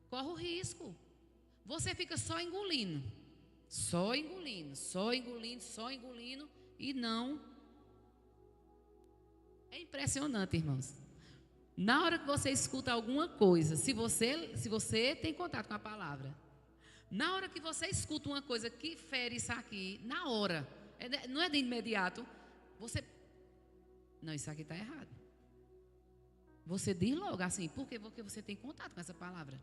corre o risco. Você fica só engolindo, só engolindo, só engolindo, só engolindo e não. É impressionante, irmãos. Na hora que você escuta alguma coisa, se você tem contato com a palavra, na hora que você escuta uma coisa que fere isso aqui, na hora, não é de imediato, você, não, isso aqui está errado. Você diz logo assim, por quê? Porque você tem contato com essa palavra,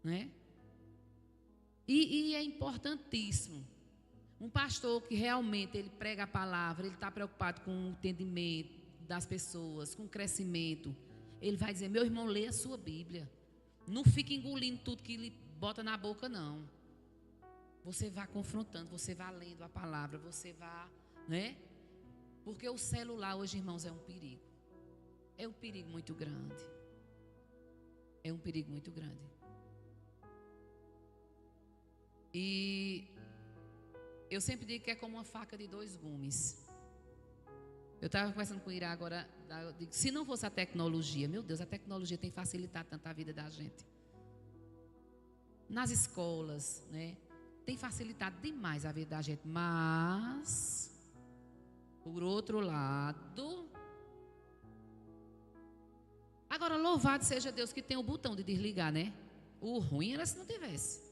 né? E é importantíssimo. Um pastor que realmente ele prega a palavra, ele está preocupado com o entendimento das pessoas, com o crescimento. Ele vai dizer, meu irmão, leia a sua Bíblia. Não fique engolindo tudo que ele bota na boca, não. Você vai confrontando, você vai lendo a palavra, você vai, né? Porque o celular hoje, irmãos, é um perigo. É um perigo muito grande. É um perigo muito grande. E eu sempre digo que é como uma faca de dois gumes. Eu estava conversando com o Irá agora, eu digo, se não fosse a tecnologia, meu Deus, a tecnologia tem facilitado tanto a vida da gente. Nas escolas, né? Tem facilitado demais a vida da gente. Mas, por outro lado, agora louvado seja Deus que tem o botão de desligar, né? O ruim era se não tivesse.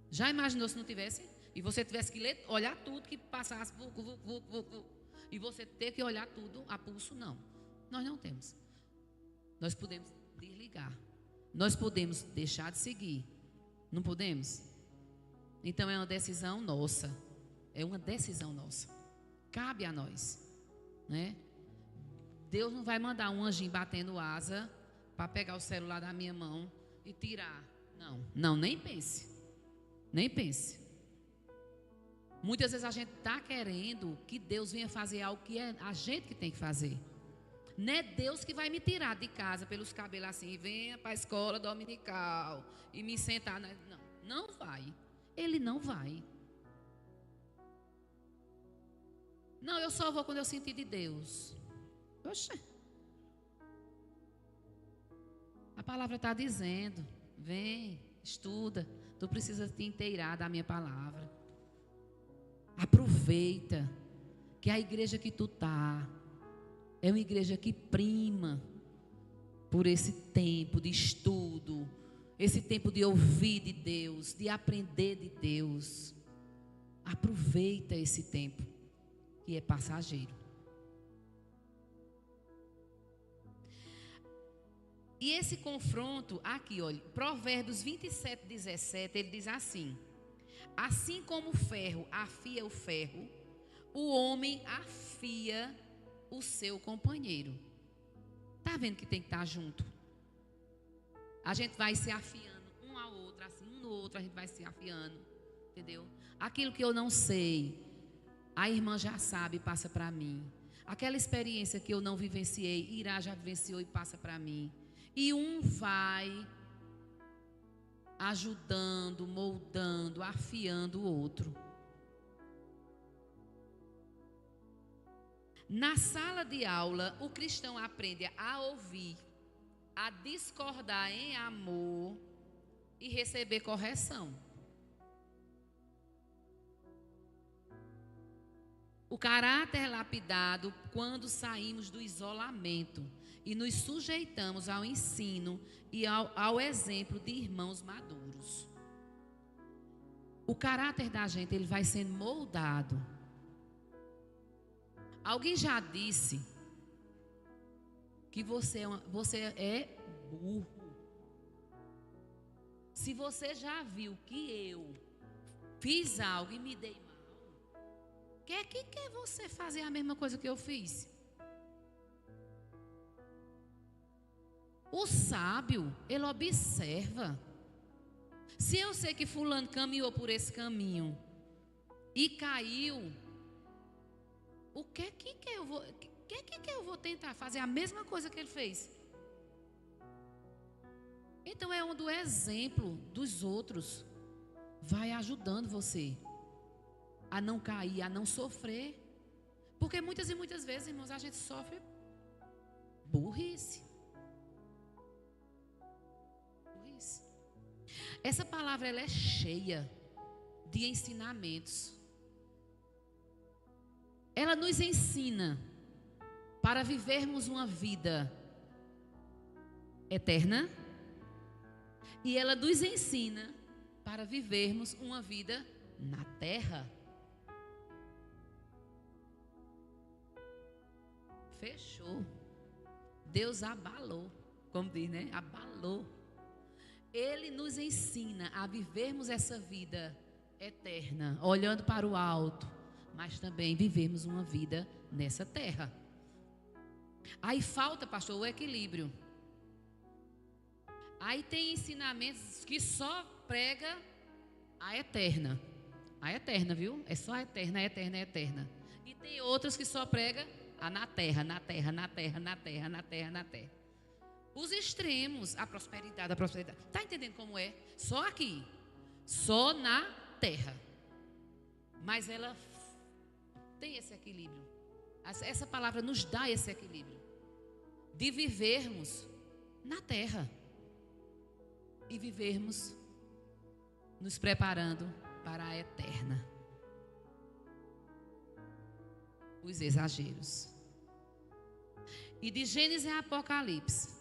Já imaginou se não tivesse? E você tivesse que ler, olhar tudo que passasse, e você ter que olhar tudo a pulso? Não. Nós não temos. Nós podemos desligar. Nós podemos deixar de seguir. Não podemos? Então é uma decisão nossa. É uma decisão nossa. Cabe a nós, né? Deus não vai mandar um anjinho batendo asa para pegar o celular da minha mão e tirar. Não, não, nem pense. Nem pense. Muitas vezes a gente está querendo que Deus venha fazer algo que é a gente que tem que fazer. Não é Deus que vai me tirar de casa pelos cabelos assim, venha para a escola dominical e me sentar. Não, não vai. Ele não vai. Não, eu só vou quando eu sentir de Deus. Oxe. A palavra está dizendo, vem, estuda. Tu precisa te inteirar da minha palavra. Aproveita que a igreja que tu tá é uma igreja que prima por esse tempo de estudo, esse tempo de ouvir de Deus, de aprender de Deus. Aproveita esse tempo que é passageiro. E esse confronto aqui, olha, Provérbios 27:17, ele diz assim: assim como o ferro afia o ferro, o homem afia o seu companheiro. Está vendo que tem que estar junto? A gente vai se afiando um ao outro, assim, um no outro, a gente vai se afiando, entendeu? Aquilo que eu não sei, a irmã já sabe e passa para mim. Aquela experiência que eu não vivenciei, Irá já vivenciou e passa para mim. E um vai ajudando, moldando, afiando o outro. Na sala de aula, o cristão aprende a ouvir, a discordar em amor e receber correção. O caráter é lapidado quando saímos do isolamento e nos sujeitamos ao ensino e ao exemplo de irmãos maduros. O caráter da gente, ele vai sendo moldado. Alguém já disse que você é burro. Se você já viu que eu fiz algo e me dei mal, que quer você fazer a mesma coisa que eu fiz? O sábio, ele observa. Se eu sei que fulano caminhou por esse caminho e caiu, o que eu vou tentar fazer a mesma coisa que ele fez? Então é onde o exemplo dos outros vai ajudando você a não cair, a não sofrer. Porque muitas e muitas vezes, irmãos, a gente sofre burrice. 2. Essa palavra ela é cheia de ensinamentos. Ela nos ensina para vivermos uma vida eterna e ela nos ensina para vivermos uma vida na terra. Fechou. Deus abalou, como diz, né? Abalou. Ele nos ensina a vivermos essa vida eterna, olhando para o alto, mas também vivermos uma vida nessa terra. Aí falta, pastor, o equilíbrio. Aí tem ensinamentos que só prega a eterna. A eterna, viu? É só a eterna, a eterna, a eterna. E tem outros que só prega a na terra, na terra, na terra, na terra, na terra, na terra. Os extremos, a prosperidade, a prosperidade. Está entendendo como é? Só aqui. Só na terra. Mas ela tem esse equilíbrio. Essa palavra nos dá esse equilíbrio. De vivermos na terra. E vivermos nos preparando para a eterna. Os exageros. E de Gênesis a Apocalipse,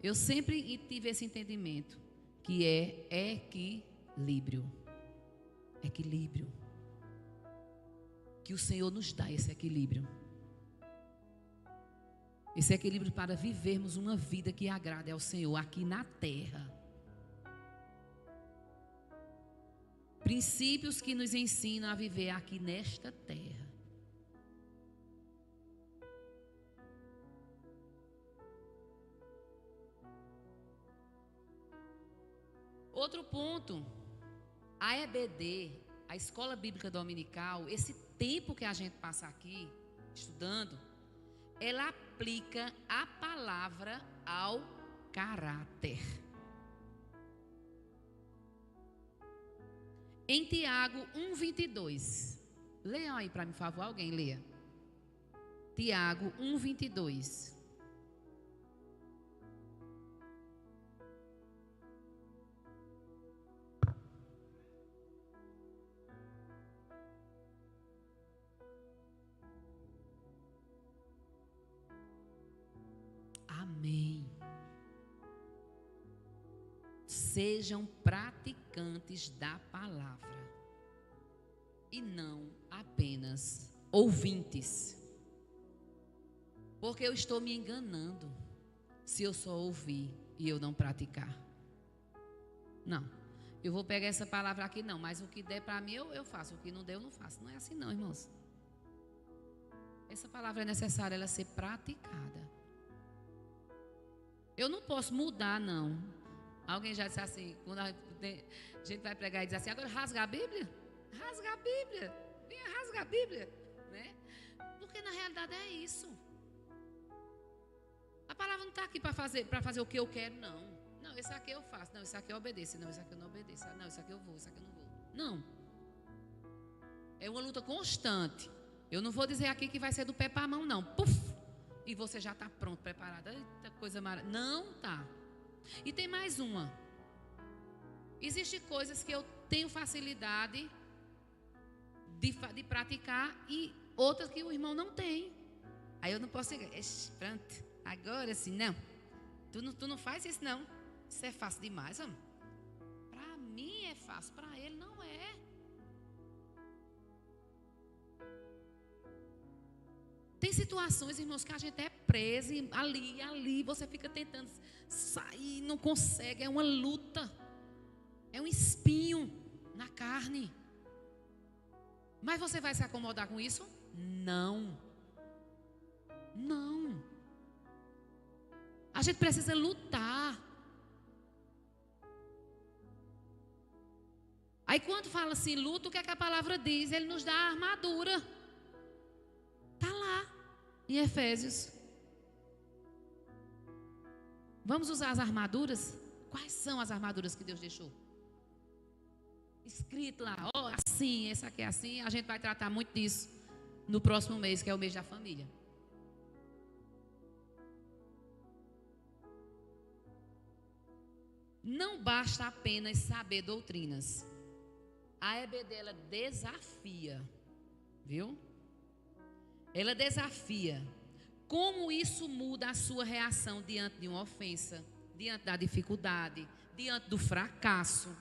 eu sempre tive esse entendimento, que é equilíbrio. Equilíbrio. Que o Senhor nos dá esse equilíbrio. Esse equilíbrio para vivermos uma vida que agrade ao Senhor aqui na terra. Princípios que nos ensinam a viver aqui nesta terra. Outro ponto, a EBD, a Escola Bíblica Dominical, esse tempo que a gente passa aqui estudando, ela aplica a palavra ao caráter. Em Tiago 1:22. Leiam aí para mim, por favor, alguém leia. Tiago 1:22. Amém. Sejam praticantes da palavra e não apenas ouvintes. Porque eu estou me enganando se eu só ouvir e eu não praticar. Não, eu vou pegar essa palavra aqui não, mas o que der para mim eu faço, o que não der eu não faço. Não é assim não, irmãos. Essa palavra é necessária ela ser praticada. Eu não posso mudar, não. Alguém já disse assim, quando a gente vai pregar e diz assim, agora rasga a Bíblia? Rasga a Bíblia. Venha rasgar a Bíblia. Né? Porque na realidade é isso. A palavra não está aqui para fazer o que eu quero, não. Não, isso aqui eu faço. Não, isso aqui eu obedeço. Não, isso aqui eu não obedeço. Não, isso aqui eu vou, isso aqui eu não vou. Não. É uma luta constante. Eu não vou dizer aqui que vai ser do pé para a mão, não. Puf! E você já está pronto, preparado. Eita, coisa maravilhosa. Não está. E tem mais uma. Existem coisas que eu tenho facilidade de praticar e outras que o irmão não tem. Aí eu não posso chegar. Pronto, agora sim, não. Tu não faz isso, não. Isso é fácil demais, homem. Para mim é fácil, para ele não é. Tem situações, irmãos, que a gente é preso e ali, você fica tentando sair, não consegue, é uma luta, é um espinho na carne. Mas você vai se acomodar com isso? Não. Não. A gente precisa lutar. Aí quando fala assim, luta, o que é que a palavra diz? Ele nos dá a armadura. Está lá, em Efésios. Vamos usar as armaduras? Quais são as armaduras que Deus deixou? Escrito lá, ó, assim, essa aqui é assim. A gente vai tratar muito disso no próximo mês, que é o mês da família. Não basta apenas saber doutrinas. A EBD, ela desafia, viu? Ela desafia. Como isso muda a sua reação diante de uma ofensa, diante da dificuldade, diante do fracasso,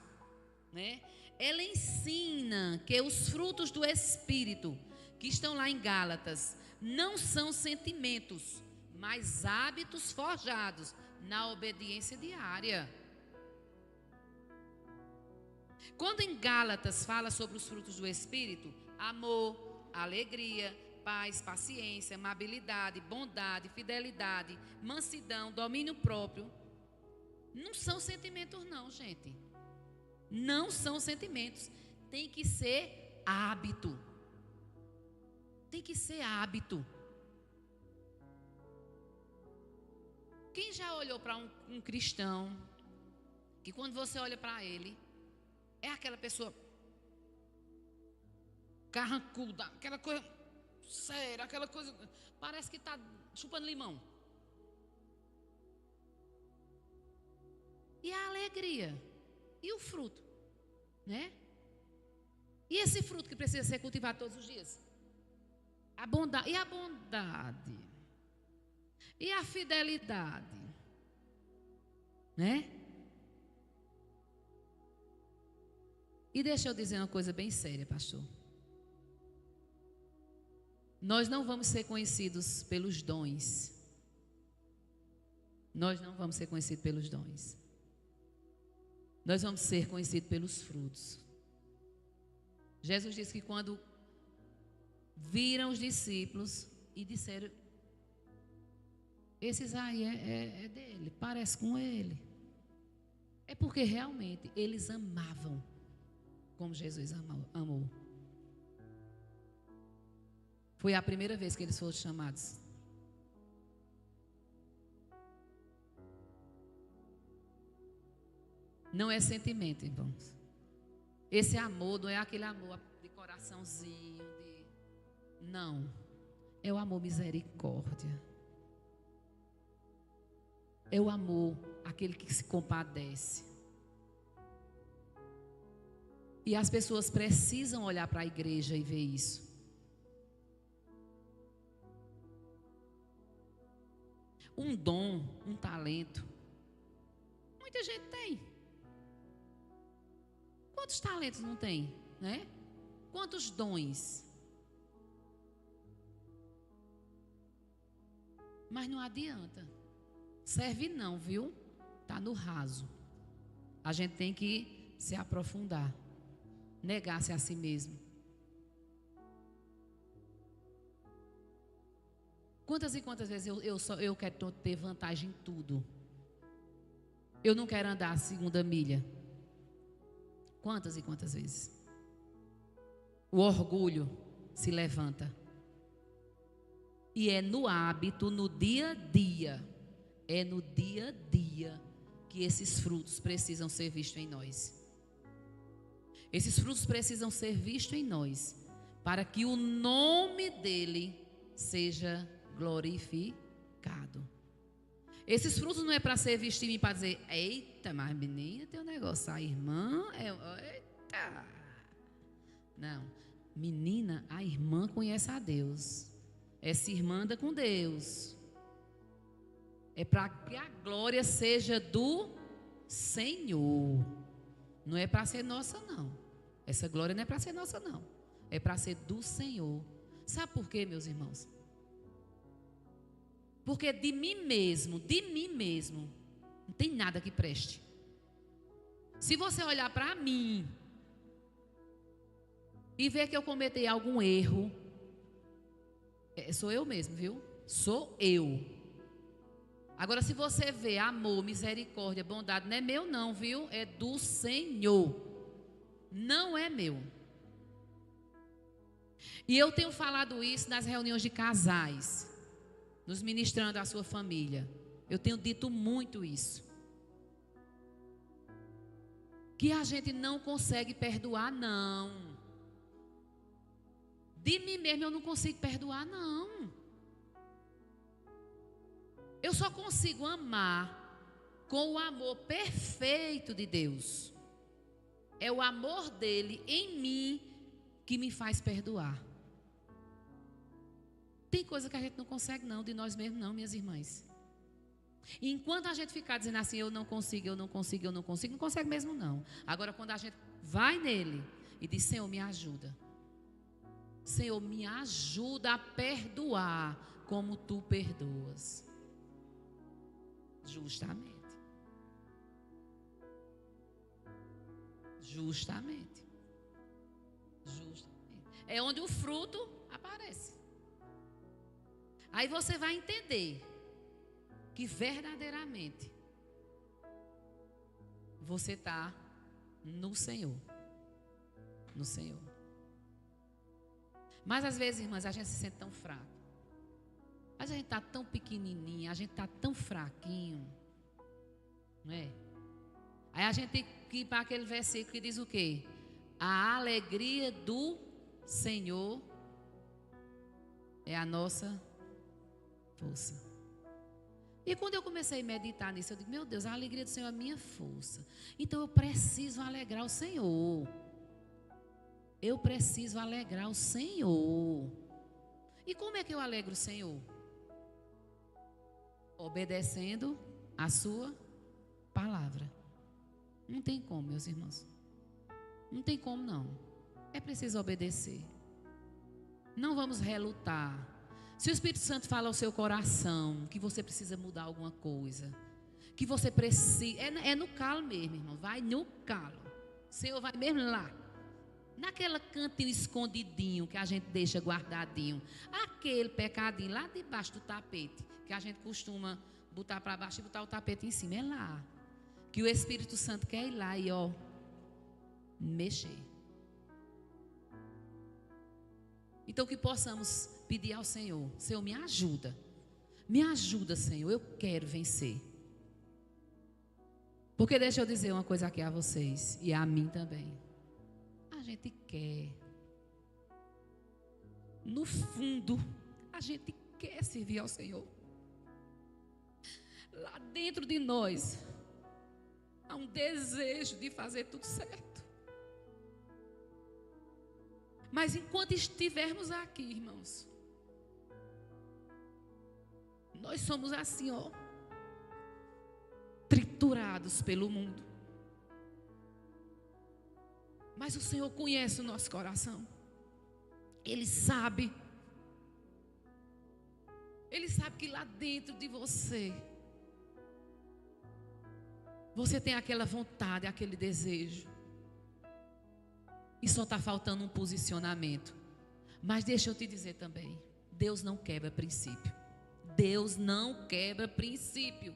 né? Ela ensina que os frutos do Espírito, que estão lá em Gálatas, não são sentimentos, mas hábitos forjados na obediência diária. Quando em Gálatas fala sobre os frutos do Espírito, amor, alegria, paz, paciência, amabilidade, bondade, fidelidade, mansidão, domínio próprio, não são sentimentos não, gente. Não são sentimentos. Tem que ser hábito. Tem que ser hábito. Quem já olhou para um cristão, que quando você olha para ele, é aquela pessoa carrancuda, aquela coisa séria, aquela coisa, parece que está chupando limão. E a alegria, e o fruto, né? E esse fruto que precisa ser cultivado todos os dias? A bondade, e a bondade, e a fidelidade, né? E deixa eu dizer uma coisa bem séria, pastor. Nós não vamos ser conhecidos pelos dons. Nós não vamos ser conhecidos pelos dons. Nós vamos ser conhecidos pelos frutos. Jesus disse que quando viram os discípulos e disseram: esses aí é dele, parece com ele. É porque realmente eles amavam como Jesus amou. Foi a primeira vez que eles foram chamados. Não é sentimento, irmãos. Esse amor não é aquele amor de coraçãozinho, não. É o amor misericórdia. É o amor, aquele que se compadece. E as pessoas precisam olhar para a igreja e ver isso. Um dom, um talento, muita gente tem. Quantos talentos não tem, né? Quantos dons? Mas não adianta. Serve não, viu? Está no raso. A gente tem que se aprofundar. Negar-se a si mesmo. Quantas e quantas vezes eu quero ter vantagem em tudo? Eu não quero andar a segunda milha. Quantas e quantas vezes? O orgulho se levanta. E é no hábito, no dia a dia. É no dia a dia que esses frutos precisam ser vistos em nós. Esses frutos precisam ser vistos em nós, para que o nome dele seja glorificado. Esses frutos não é para ser visto em mim, para dizer: eita, mas menina, tem um negócio, a irmã eita. Não, menina, a irmã conhece a Deus. Essa irmã anda com Deus. É para que a glória seja do Senhor. Não é para ser nossa, não. Essa glória não é para ser nossa, não. É para ser do Senhor. Sabe por quê, meus irmãos? Porque de mim mesmo, não tem nada que preste. Se você olhar para mim e ver que eu cometi algum erro, sou eu mesmo, viu? Sou eu. Agora, se você vê amor, misericórdia, bondade, não é meu não, viu? É do Senhor. Não é meu. E eu tenho falado isso nas reuniões de casais, nos ministrando à sua família. Eu tenho dito muito isso. Que a gente não consegue perdoar, não. De mim mesmo eu não consigo perdoar, não. Eu só consigo amar com o amor perfeito de Deus. É o amor dele em mim que me faz perdoar. Tem coisa que a gente não consegue não, de nós mesmos não, minhas irmãs. E enquanto a gente ficar dizendo assim, eu não consigo, eu não consigo, eu não consigo, não consegue mesmo não. Agora quando a gente vai nele e diz, Senhor, me ajuda. Senhor, me ajuda a perdoar como tu perdoas. Justamente. Justamente. É onde o fruto aparece. Aí você vai entender que verdadeiramente você está no Senhor. No Senhor. Mas às vezes, irmãs, a gente se sente tão fraco. A gente está tão pequenininha, a gente está tão fraquinho. Não é? Aí a gente tem que ir para aquele versículo que diz o quê? A alegria do Senhor é a nossa força. E quando eu comecei a meditar nisso, eu digo, meu Deus, a alegria do Senhor é a minha força. Então eu preciso alegrar o Senhor. Eu preciso alegrar o Senhor. E como é que eu alegro o Senhor? Obedecendo a sua palavra. Não tem como, meus irmãos. Não tem como não. É preciso obedecer. Não vamos relutar. Se o Espírito Santo fala ao seu coração que você precisa mudar alguma coisa, que você precisa, é no calo mesmo, irmão. Vai no calo. O Senhor vai mesmo lá. Naquele cantinho escondidinho que a gente deixa guardadinho. Aquele pecadinho lá debaixo do tapete, que a gente costuma botar para baixo e botar o tapete em cima. É lá. Que o Espírito Santo quer ir lá e mexer. Então que possamos pedir ao Senhor, Senhor, me ajuda. Me ajuda, Senhor, eu quero vencer. Porque deixa eu dizer uma coisa aqui a vocês e a mim também. A gente quer. No fundo, a gente quer servir ao Senhor. Lá dentro de nós há um desejo de fazer tudo certo. Mas enquanto estivermos aqui, irmãos, nós somos assim, triturados pelo mundo. Mas o Senhor conhece o nosso coração. Ele sabe. Ele sabe que lá dentro de você tem aquela vontade, aquele desejo. E só está faltando um posicionamento. Mas deixa eu te dizer também, Deus não quebra princípio. Deus não quebra princípio.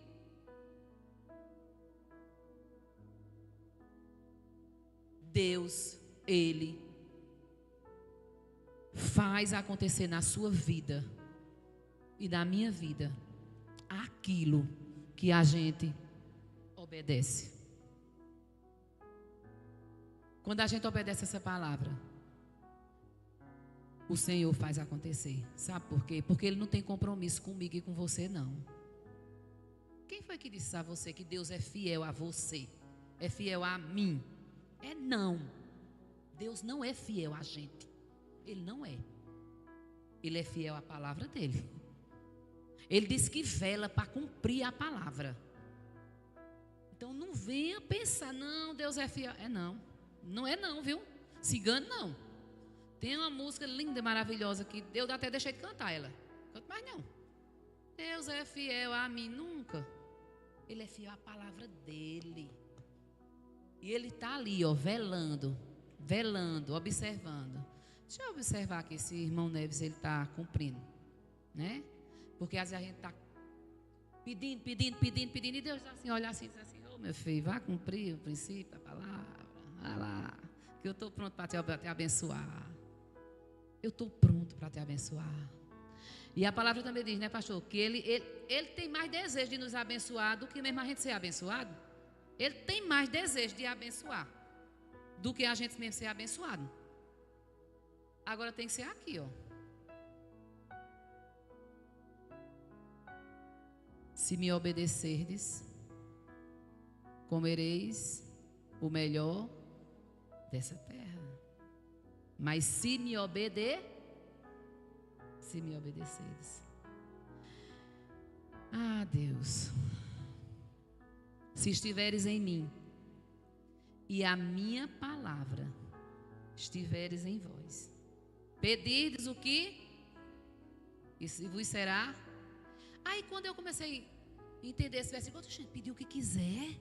Deus, Ele faz acontecer na sua vida e na minha vida aquilo que a gente obedece. Quando a gente obedece essa palavra, o Senhor faz acontecer. Sabe por quê? Porque Ele não tem compromisso comigo e com você, não. Quem foi que disse a você que Deus é fiel a você? É fiel a mim? É não. Deus não é fiel a gente. Ele não é. Ele é fiel à palavra dele. Ele diz que vela para cumprir a palavra. Então não venha pensar, não, Deus é fiel. É não. Não é não, viu? Se engane não. Tem uma música linda, maravilhosa que eu até deixei de cantar ela. Canto mais não. Deus é fiel a mim, nunca. Ele é fiel à palavra dele. E ele está ali, velando, observando. Deixa eu observar aqui se irmão Neves ele está cumprindo, né? Porque às vezes a gente está pedindo, e Deus assim, olha assim, diz assim, meu filho, vá cumprir o princípio da palavra, vá lá, que eu estou pronto para te abençoar. Eu estou pronto para te abençoar. E a palavra também diz, né, pastor, que ele tem mais desejo de nos abençoar do que mesmo a gente ser abençoado. Ele tem mais desejo de abençoar do que a gente mesmo ser abençoado. Agora tem que ser aqui, Se me obedecerdes, comereis o melhor dessa terra. Mas se me obedeceres. Ah, Deus. Se estiveres em mim e a minha palavra estiveres em vós, pedirdes o que? Isso vos será. Aí quando eu comecei a entender esse versículo, pedir o que quiser.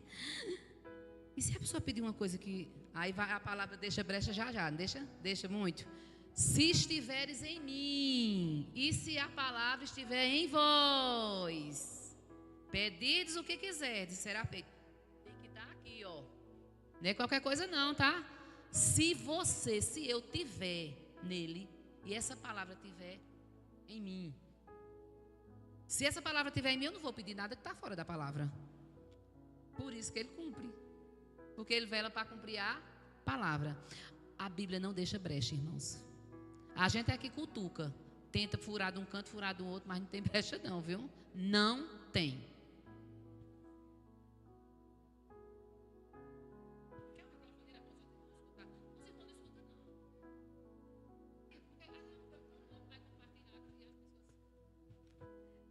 E se a pessoa pedir uma coisa que... Aí vai, a palavra deixa brecha já, não deixa? Deixa muito. Se estiveres em mim, e se a palavra estiver em vós, pedides o que quiserdes, será feito. Tem que estar aqui, ó. Não é qualquer coisa não, tá? Se eu tiver nele, e essa palavra tiver em mim. Se essa palavra tiver em mim, eu não vou pedir nada que está fora da palavra. Por isso que ele cumpre. Porque ele vela para cumprir a palavra. A Bíblia não deixa brecha, irmãos. A gente aqui cutuca. Tenta furar de um canto, furar do outro, mas não tem brecha não, viu? Não tem.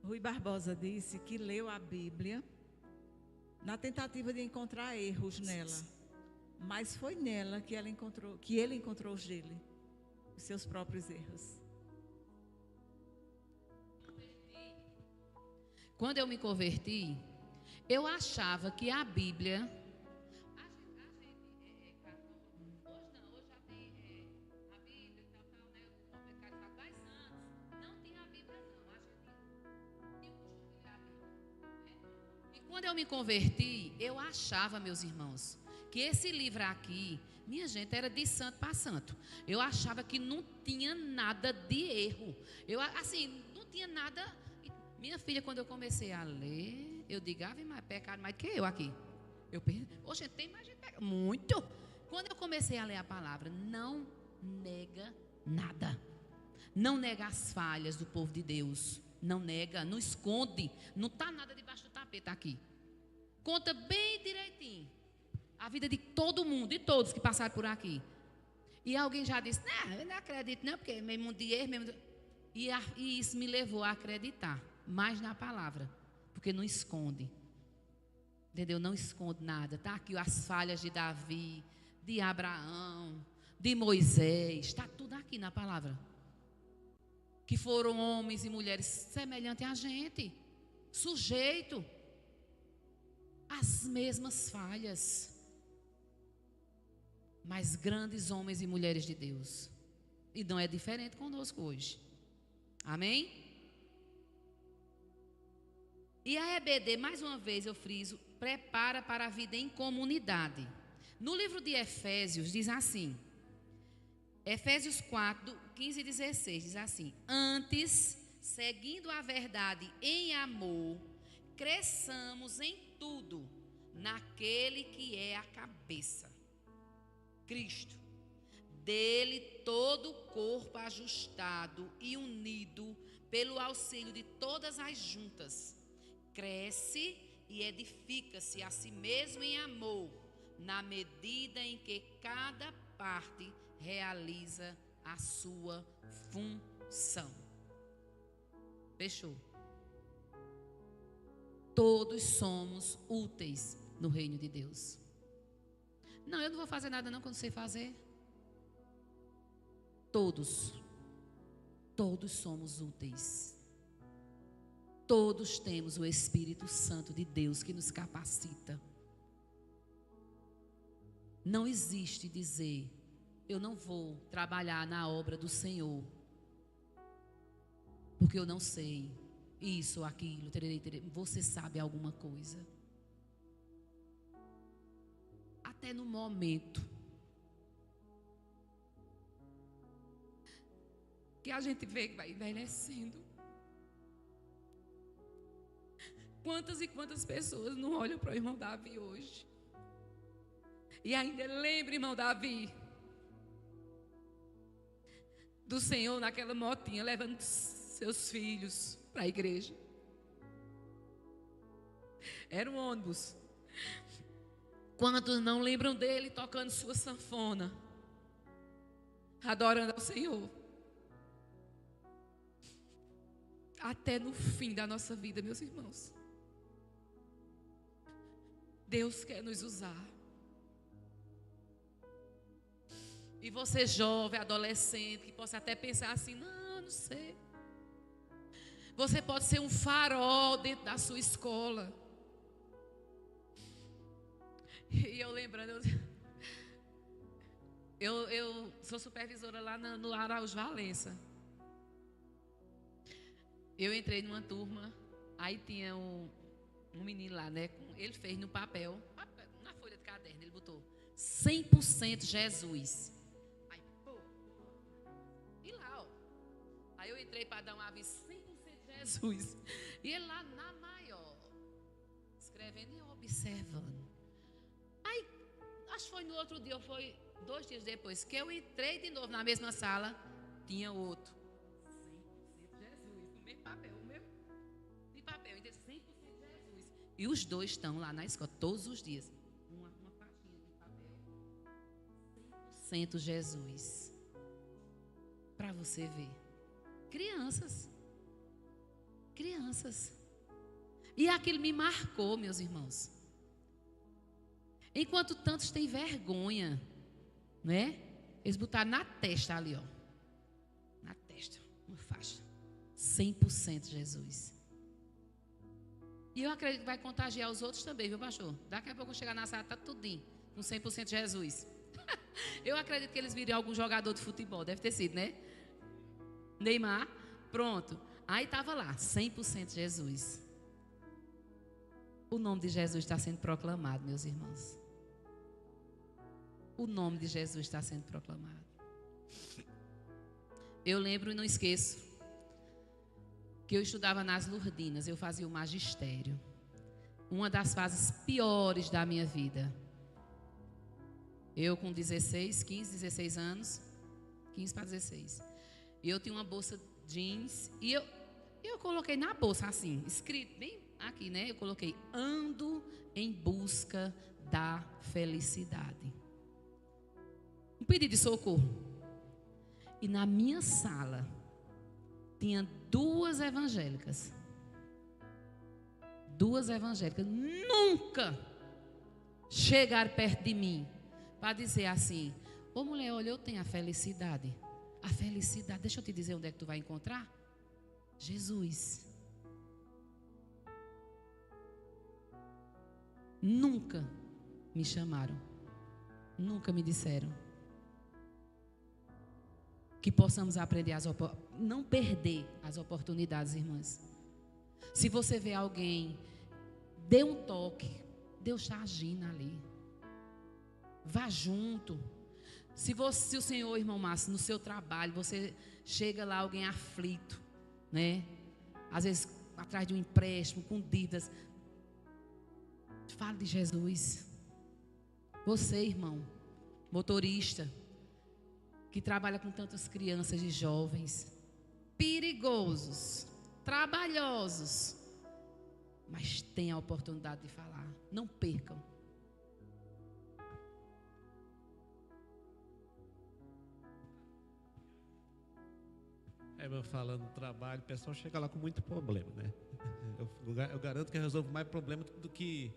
Rui Barbosa disse que leu a Bíblia na tentativa de encontrar erros nela, mas foi nela que ele encontrou os dele, os seus próprios erros. Quando eu me converti, eu achava que a Bíblia... Quando eu me converti, eu achava, meus irmãos, que esse livro aqui, minha gente, era de santo para santo. Eu achava que não tinha nada de erro. Não tinha nada. Minha filha, quando eu comecei a ler, eu digo, mas pecaram mais do que eu aqui. Eu pensei, oxe, tem mais gente pecando. Muito. Quando eu comecei a ler a palavra, não nega nada. Não nega as falhas do povo de Deus. Não nega, não esconde. Não está nada debaixo do tapete aqui. Conta bem direitinho a vida de todo mundo, de todos que passaram por aqui. E alguém já disse, eu não acredito não, porque mesmo de erro, e isso me levou a acreditar mais na palavra, porque não esconde. Entendeu? Não esconde nada. Está aqui as falhas de Davi, de Abraão, de Moisés, está tudo aqui na palavra. Que foram homens e mulheres semelhantes a gente, sujeito às mesmas falhas, mas grandes homens e mulheres de Deus. E não é diferente conosco hoje. Amém? E a EBD, mais uma vez eu friso, prepara para a vida em comunidade. No livro de Efésios diz assim, Efésios 4, 15 e 16, diz assim: antes, seguindo a verdade em amor, cresçamos em tudo naquele que é a cabeça, Cristo. Dele todo o corpo ajustado e unido pelo auxílio de todas as juntas, cresce e edifica-se a si mesmo em amor, na medida em que cada parte realiza a sua função. Fechou. Todos somos úteis no reino de Deus. Não, eu não vou fazer nada não quando sei fazer. Todos somos úteis. Todos temos o Espírito Santo de Deus que nos capacita. Não existe dizer, eu não vou trabalhar na obra do Senhor, porque eu não sei isso, aquilo, tererê. Você sabe alguma coisa. Até no momento que a gente vê que vai envelhecendo, quantas e quantas pessoas não olham para o irmão Davi hoje e ainda lembra, irmão Davi, do Senhor naquela motinha levando seus filhos para a igreja. Era um ônibus. Quantos não lembram dele tocando sua sanfona, adorando ao Senhor? Até no fim da nossa vida, meus irmãos, Deus quer nos usar. E você jovem, adolescente, que possa até pensar assim, não sei. Você pode ser um farol dentro da sua escola. E eu lembrando, eu sou supervisora lá no Araújo Valença. Eu entrei numa turma, aí tinha um menino lá, né? Ele fez no papel, na folha de caderno, ele botou 100% Jesus. Aí, pô, e lá, ó. Aí eu entrei para dar um aviso, 100% Jesus. E ele lá na maior, escrevendo e observando. Aí, acho que foi no outro dia, ou foi 2 dias depois, que eu entrei de novo na mesma sala, tinha outro. 100% Jesus, no mesmo papel, o mesmo de papel, então 100% Jesus. E os dois estão lá na escola, todos os dias. Uma pastinha de papel. 100% Jesus. Para você ver. Crianças. Crianças. E aquilo me marcou, meus irmãos. Enquanto tantos têm vergonha, né? Eles botaram na testa ali, ó. Na testa, uma faixa. 100% Jesus. E eu acredito que vai contagiar os outros também, viu, pastor? Daqui a pouco eu chegar na sala, tá tudinho, com 100% Jesus. Eu acredito que eles viram algum jogador de futebol, deve ter sido, né? Neymar, pronto. Aí estava lá, 100% Jesus. O nome de Jesus está sendo proclamado, meus irmãos. O nome de Jesus está sendo proclamado. Eu lembro e não esqueço que eu estudava nas Lourdinas, eu fazia o magistério. Uma das fases piores da minha vida. Eu com 16 anos, 15 para 16. E eu tinha uma bolsa jeans e eu coloquei na bolsa assim, escrito bem aqui, né? Eu coloquei, ando em busca da felicidade. Um pedido de socorro. E na minha sala tinha 2 evangélicas. 2 evangélicas nunca chegaram perto de mim para dizer assim, ô mulher, olha, eu tenho a felicidade. A felicidade, deixa eu te dizer onde é que tu vai encontrar. Jesus. Nunca me chamaram. Nunca me disseram. Que possamos aprender não perder as oportunidades, irmãs. Se você vê alguém, dê um toque. Deus está agindo ali. Vá junto. Se o Senhor, irmão Márcio, no seu trabalho, você chega lá, alguém aflito, né? Às vezes atrás de um empréstimo, com dívidas. Fale de Jesus. Você, irmão, motorista, que trabalha com tantas crianças e jovens, perigosos, trabalhosos, mas tem a oportunidade de falar. Não percam. Eu falando do trabalho, o pessoal chega lá com muito problema, né? Eu garanto que eu resolvo mais problema do que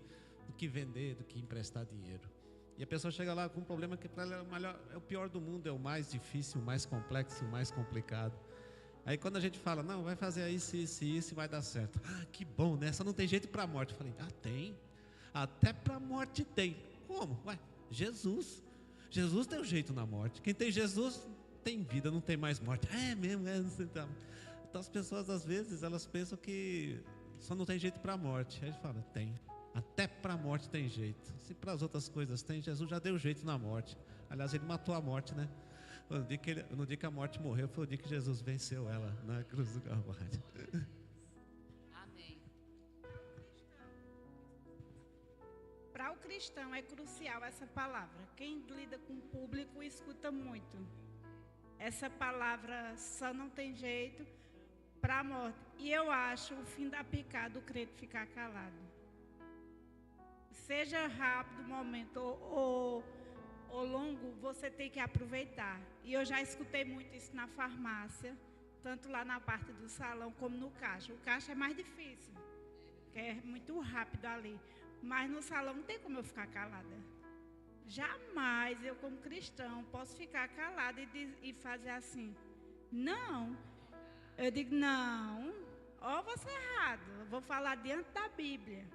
vender, do que emprestar dinheiro. E a pessoa chega lá com um problema que para ela é o pior do mundo, é o mais difícil, o mais complexo, o mais complicado. Aí quando a gente fala, não, vai fazer isso, isso e isso e vai dar certo. Ah, que bom, né? Só não tem jeito para a morte. Eu falei, tem. Até para a morte tem. Como? Ué, Jesus. Jesus deu jeito na morte. Quem tem Jesus tem vida, não tem mais morte. É mesmo, então as pessoas às vezes elas pensam que só não tem jeito para a morte. Aí a gente fala, tem. Até para a morte tem jeito. Se para as outras coisas tem, Jesus já deu jeito na morte. Aliás, ele matou a morte, né? No dia que a morte morreu, foi o dia que Jesus venceu ela na cruz do Calvário. Amém. Para o cristão é crucial essa palavra. Quem lida com o público escuta muito. Essa palavra só não tem jeito para a morte. E eu acho o fim da picada do crente ficar calado. seja rápido o momento ou longo, você tem que aproveitar. E eu já escutei muito isso na farmácia, tanto lá na parte do salão como no caixa. O caixa é mais difícil, que é muito rápido ali. Mas no salão não tem como eu ficar calada. Jamais eu, como cristão, posso ficar calada e fazer assim. Não. Eu digo, não, ó, você errado. Eu vou falar diante da Bíblia.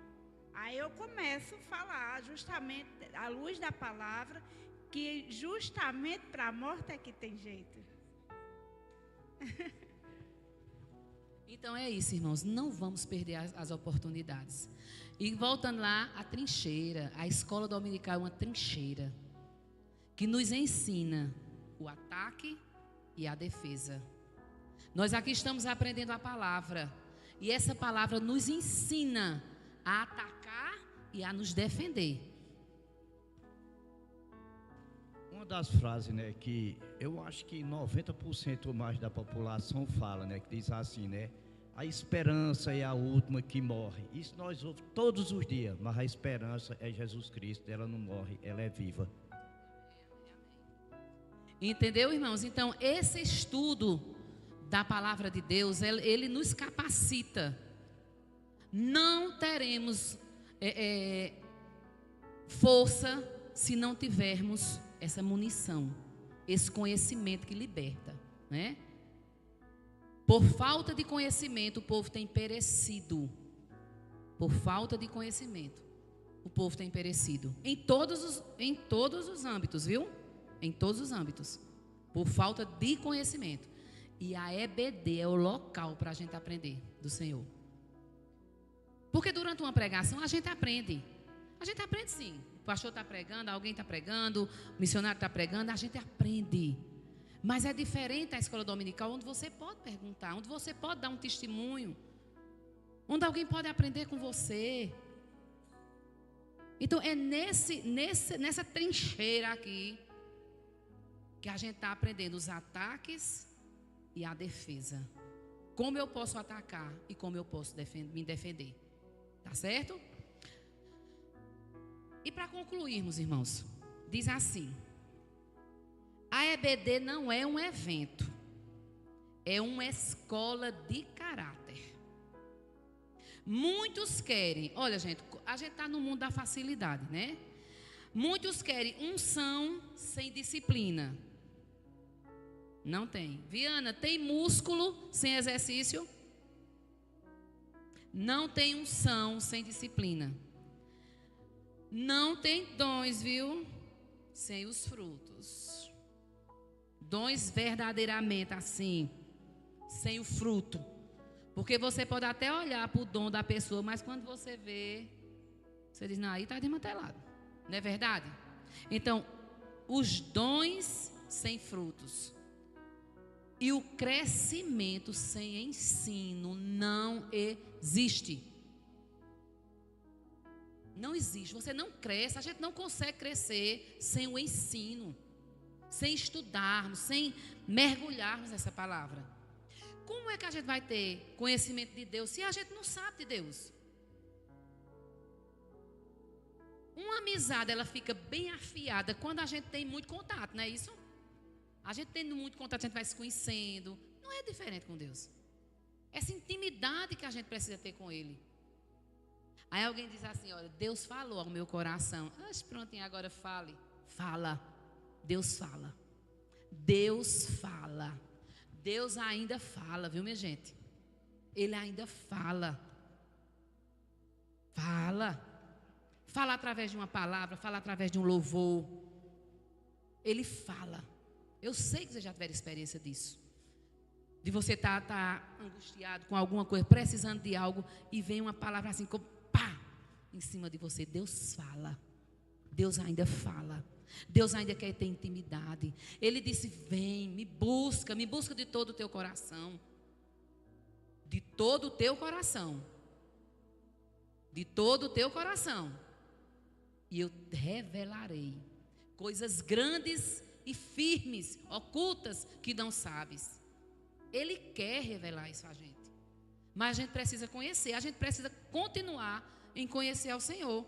Aí eu começo a falar justamente à luz da palavra, que justamente para a morte é que tem jeito. Então é isso, irmãos. Não vamos perder as oportunidades. E voltando lá, a trincheira. A escola dominical é uma trincheira que nos ensina o ataque e a defesa. Nós aqui estamos aprendendo a palavra. E essa palavra nos ensina a atacar e a nos defender. Uma das frases, né, que eu acho que 90% ou mais da população fala, né, que diz assim, né, a esperança é a última que morre. Isso nós ouvimos todos os dias, mas a esperança é Jesus Cristo, ela não morre, ela é viva. Entendeu, irmãos? Então, esse estudo da palavra de Deus, ele nos capacita. Não teremos força se não tivermos essa munição, esse conhecimento que liberta, né? Por falta de conhecimento, o povo tem perecido. Por falta de conhecimento, o povo tem perecido. Em todos os âmbitos, viu? Em todos os âmbitos. Por falta de conhecimento. E a EBD é o local para a gente aprender do Senhor. Porque durante uma pregação a gente aprende. A gente aprende sim. O pastor está pregando, alguém está pregando, o missionário está pregando, a gente aprende. Mas é diferente a escola dominical, onde você pode perguntar, onde você pode dar um testemunho, onde alguém pode aprender com você. Então é nessa trincheira aqui que a gente está aprendendo os ataques e a defesa. Como eu posso atacar e como eu posso me defender. Tá certo? E para concluirmos, irmãos, diz assim: a EBD não é um evento, é uma escola de caráter. Muitos querem, olha gente, a gente está no mundo da facilidade, né? Muitos querem unção sem disciplina. Não tem. Viana, tem músculo sem exercício? Não tem unção sem disciplina. Não tem dons, viu? Sem os frutos. Dons verdadeiramente assim, sem o fruto. Porque você pode até olhar para o dom da pessoa, mas quando você vê, você diz, não, aí está desmantelado. Não é verdade? Então, os dons sem frutos. E o crescimento sem ensino não existe. Não existe, você não cresce, a gente não consegue crescer sem o ensino, sem estudarmos, sem mergulharmos nessa palavra. Como é que a gente vai ter conhecimento de Deus se a gente não sabe de Deus? Uma amizade, ela fica bem afiada quando a gente tem muito contato, não é isso? A gente tendo muito contato, a gente vai se conhecendo. Não é diferente com Deus. Essa intimidade que a gente precisa ter com Ele. Aí alguém diz assim, olha, Deus falou ao meu coração. Prontinho, agora fale. Fala. Deus fala. Deus fala. Deus ainda fala, viu, minha gente? Ele ainda fala. Fala. Fala através de uma palavra, fala através de um louvor. Ele fala. Eu sei que você já tiver experiência disso. De você tá angustiado com alguma coisa, precisando de algo, e vem uma palavra assim, como pá, em cima de você. Deus fala. Deus ainda fala. Deus ainda quer ter intimidade. Ele disse, vem, me busca de todo o teu coração. De todo o teu coração. De todo o teu coração. E eu revelarei coisas grandes e firmes, ocultas, que não sabes. Ele quer revelar isso a gente. Mas a gente precisa conhecer, a gente precisa continuar em conhecer ao Senhor.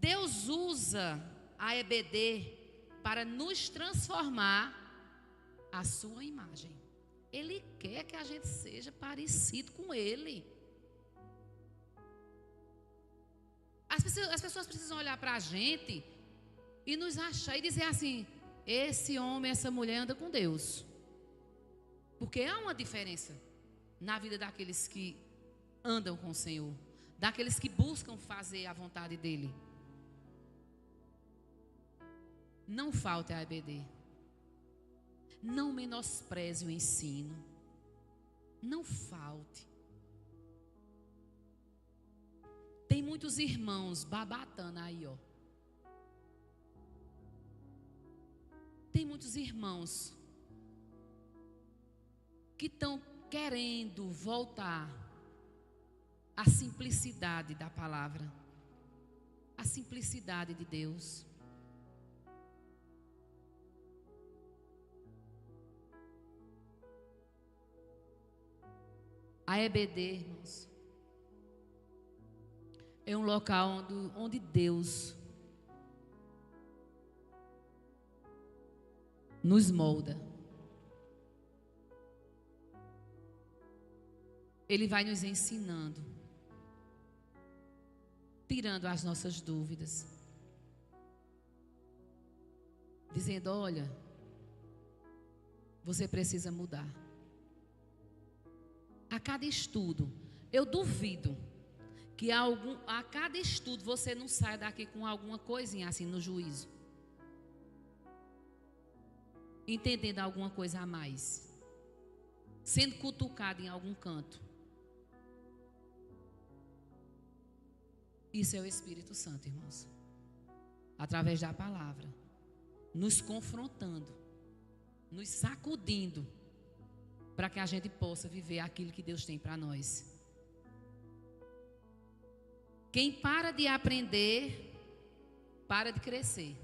Deus usa a EBD para nos transformar à sua imagem. Ele quer que a gente seja parecido com Ele. As pessoas precisam olhar para a gente e nos achar e dizer assim: esse homem, essa mulher anda com Deus. Porque há uma diferença na vida daqueles que andam com o Senhor, daqueles que buscam fazer a vontade dEle. Não falte a EBD. Não menospreze o ensino. Não falte. Tem muitos irmãos babatando aí, ó. Tem muitos irmãos que estão querendo voltar à simplicidade da palavra, à simplicidade de Deus. A EBD, irmãos, é um local onde Deus nos molda. Ele vai nos ensinando, tirando as nossas dúvidas, dizendo: olha, você precisa mudar. A cada estudo, eu duvido que a cada estudo você não saia daqui com alguma coisinha assim no juízo, entendendo alguma coisa a mais, sendo cutucado em algum canto. Isso é o Espírito Santo, irmãos, através da palavra, nos confrontando, nos sacudindo, para que a gente possa viver aquilo que Deus tem para nós. Quem para de aprender, para de crescer.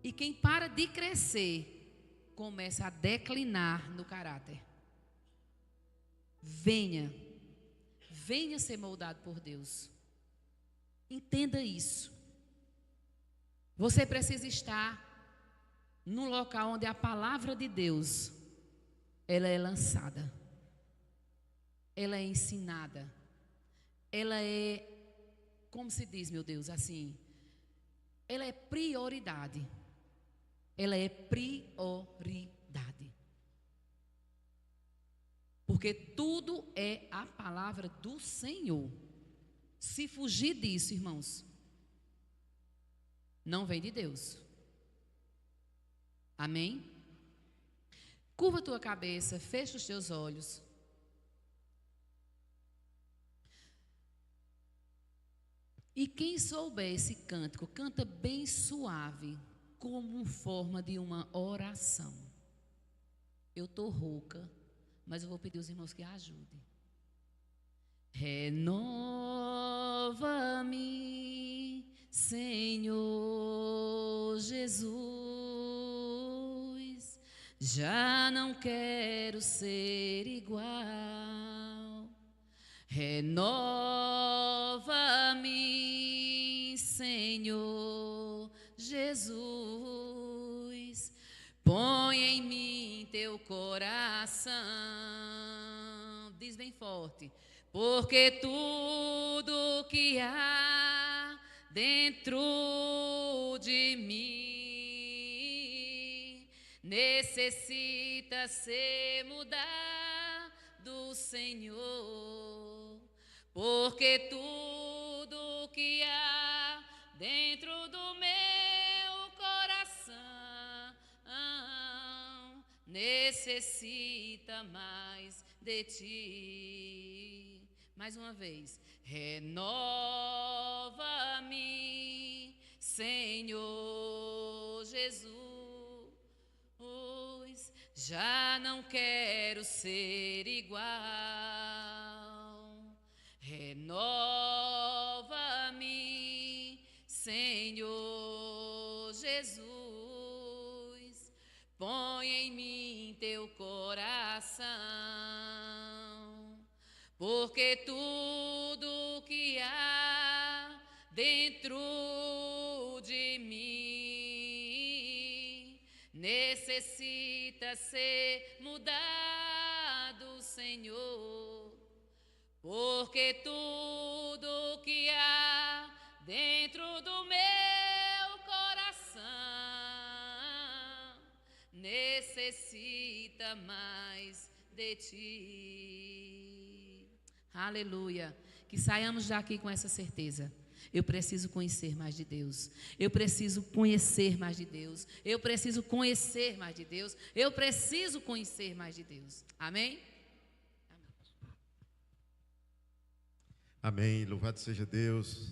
E quem para de crescer, começa a declinar no caráter. Venha ser moldado por Deus. Entenda isso. Você precisa estar num local onde a palavra de Deus, ela é lançada, ela é ensinada, ela é, como se diz, meu Deus, assim, ela é prioridade. Ela é prioridade. Porque tudo é a palavra do Senhor. Se fugir disso, irmãos, não vem de Deus. Amém? Curva a tua cabeça, fecha os teus olhos. E quem souber esse cântico, canta bem suave, como forma de uma oração. Eu estou rouca, mas eu vou pedir aos irmãos que ajudem. Renova-me, Senhor Jesus, já não quero ser igual. Renova-me, Senhor Jesus, põe em mim teu coração. Diz bem forte. Porque tudo que há dentro de mim necessita ser mudado, Senhor. Porque tudo que há dentro do meu coração necessita mais de ti. Mais uma vez. Renova-me, Senhor Jesus, já não quero ser igual. Renova-me, Senhor Jesus, põe em mim teu coração. Porque tudo que há dentro de mim. Necessita ser mudado, Senhor, porque tudo que há dentro do meu coração necessita mais de ti. Aleluia. Que saiamos daqui com essa certeza. Eu preciso conhecer mais de Deus. Eu preciso conhecer mais de Deus. Eu preciso conhecer mais de Deus. Eu preciso conhecer mais de Deus. Amém? Amém. Louvado seja Deus.